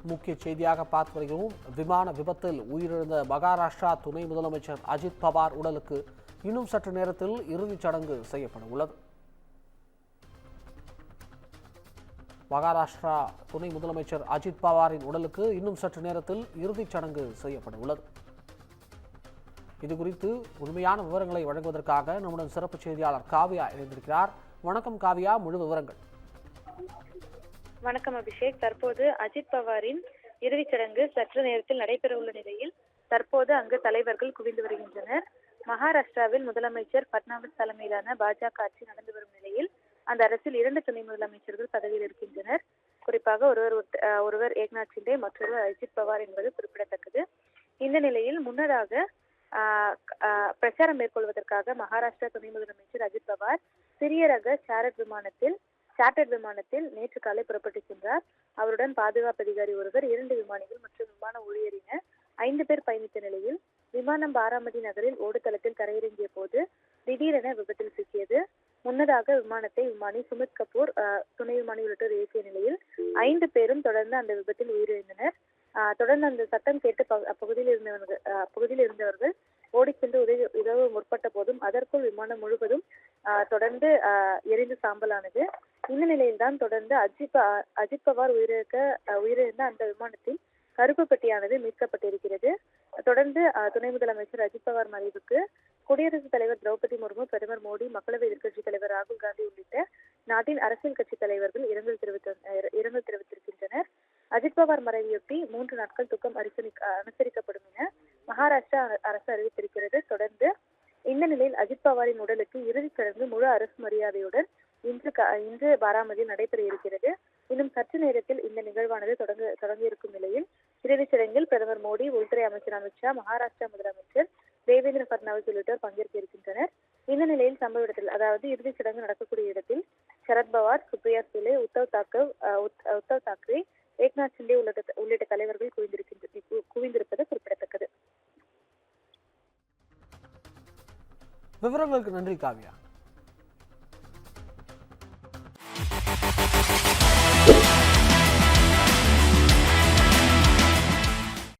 முக்கிய செய்தியாக பார்த்து வருகிறோம். விமான விபத்தில் உயிரிழந்த மகாராஷ்டிரா துணை முதலமைச்சர் அஜித் பவார் உடலுக்கு இன்னும் சற்று நேரத்தில் இறுதிச் சடங்கு செய்யப்பட உள்ளது. மகாராஷ்டிரா துணை முதலமைச்சர் அஜித் பவாரின் உடலுக்கு இன்னும் சற்று நேரத்தில் இறுதிச் சடங்கு செய்யப்பட உள்ளது. இதுகுறித்து உண்மையான விவரங்களை வழங்குவதற்காக நம்முடன் சிறப்பு செய்தியாளர் காவியா இணைந்திருக்கிறார். வணக்கம் காவியா, முழு விவரங்கள். வணக்கம் அபிஷேக். தற்போது அஜித் பவாரின் இறுதிச் சடங்கு சற்று நேரத்தில் நடைபெறவுள்ள நிலையில் தற்போது அங்கு தலைவர்கள் குவிந்து வருகின்றனர். மகாராஷ்டிராவில் முதலமைச்சர் பட்னாவிஸ் தலைமையிலான பாஜக ஆட்சி நடந்து வரும் நிலையில் அந்த அரசில் 2 துணை முதலமைச்சர்கள் பதவியில் இருக்கின்றனர். குறிப்பாக ஒருவர் ஏக்நாத் ஷிண்டே, மற்றொருவர் அஜித் பவார் என்பது குறிப்பிடத்தக்கது. இந்த நிலையில் முன்னதாக பிரச்சாரம் மேற்கொள்வதற்காக மகாராஷ்டிரா துணை முதலமைச்சர் அஜித் பவார் சிறிய ரக சார்ட்டர்ட் விமானத்தில் நேற்று காலை புறப்பட்டு சென்றார். அவருடன் பாதுகாப்பு அதிகாரி ஒருவர், 2 விமானிகள் மற்றும் விமான ஊழியர் என 5 பேர் பயணித்த நிலையில் விமானம் பாராமதி நகரில் ஓடுதளத்தில் தரையிறங்கிய போது திடீரென விபத்தில் சிக்கியது. முன்னதாக விமானத்தை விமானி சுமித் கபூர், துணை விமானி உள்ளிட்டோர் இயக்கிய நிலையில் 5 பேரும் தொடர்ந்து அந்த விபத்தில் உயிரிழந்தனர். தொடர்ந்து அந்த சத்தம் கேட்டு அப்பகுதியில் இருந்தவர்கள் ஓடிச் சென்று உதவ முற்பட்ட போதும் அதற்குள் விமானம் முழுவதும் தொடர்ந்து எரிந்து சாம்பலானது. இந்த நிலையில்தான் தொடர்ந்து அஜித் பவார் உயிரிழந்த அந்த விமானத்தின் கருப்பு பெட்டியானது மீட்கப்பட்டிருக்கிறது. தொடர்ந்து துணை முதலமைச்சர் அஜித் பவார் மறைவுக்கு குடியரசுத் தலைவர் திரௌபதி முர்மு, பிரதமர் மோடி, மக்களவை எதிர்க்கட்சித் தலைவர் ராகுல் காந்தி உள்ளிட்ட நாட்டின் அரசியல் கட்சி தலைவர்கள் இரங்கல் தெரிவித்திருக்கின்றனர். அஜித் பவார் மறைவையொட்டி 3 நாட்கள் துக்கம் அனுசரிக்கப்படும் என மகாராஷ்டிரா அரசு அறிவித்திருக்கிறது. தொடர்ந்து இந்த நிலையில் அஜித் பவாரின் உடலுக்கு இறுதிச் சடங்கு முழு அரசு மரியாதையுடன் இன்று பாராமதியில் நடைபெற இருக்கிறது. இன்னும் சற்று நேரத்தில் இந்த நிகழ்வானது தொடங்க இருக்கும் நிலையில் இறுதிச் சடங்கில் பிரதமர் மோடி, உள்துறை அமைச்சர் அமித்ஷா, மகாராஷ்டிரா முதலமைச்சர் தேவேந்திர பட்னாவிஸ் உள்ளிட்டோர் பங்கேற்க இருக்கின்றனர். இந்த நிலையில் சம்பவ இடத்தில், அதாவது இறுதிச் சடங்கு நடக்கக்கூடிய இடத்தில் சரத்பவார், சுப்ரியா சுலே, உத்தவ் தாக்கரே, ஏக்நாத் ஷிண்டே உள்ளிட்ட தலைவர்கள் குவிந்திருப்பது குறிப்பிடத்தக்கது. விவரங்களுக்கு நன்றி காவியா.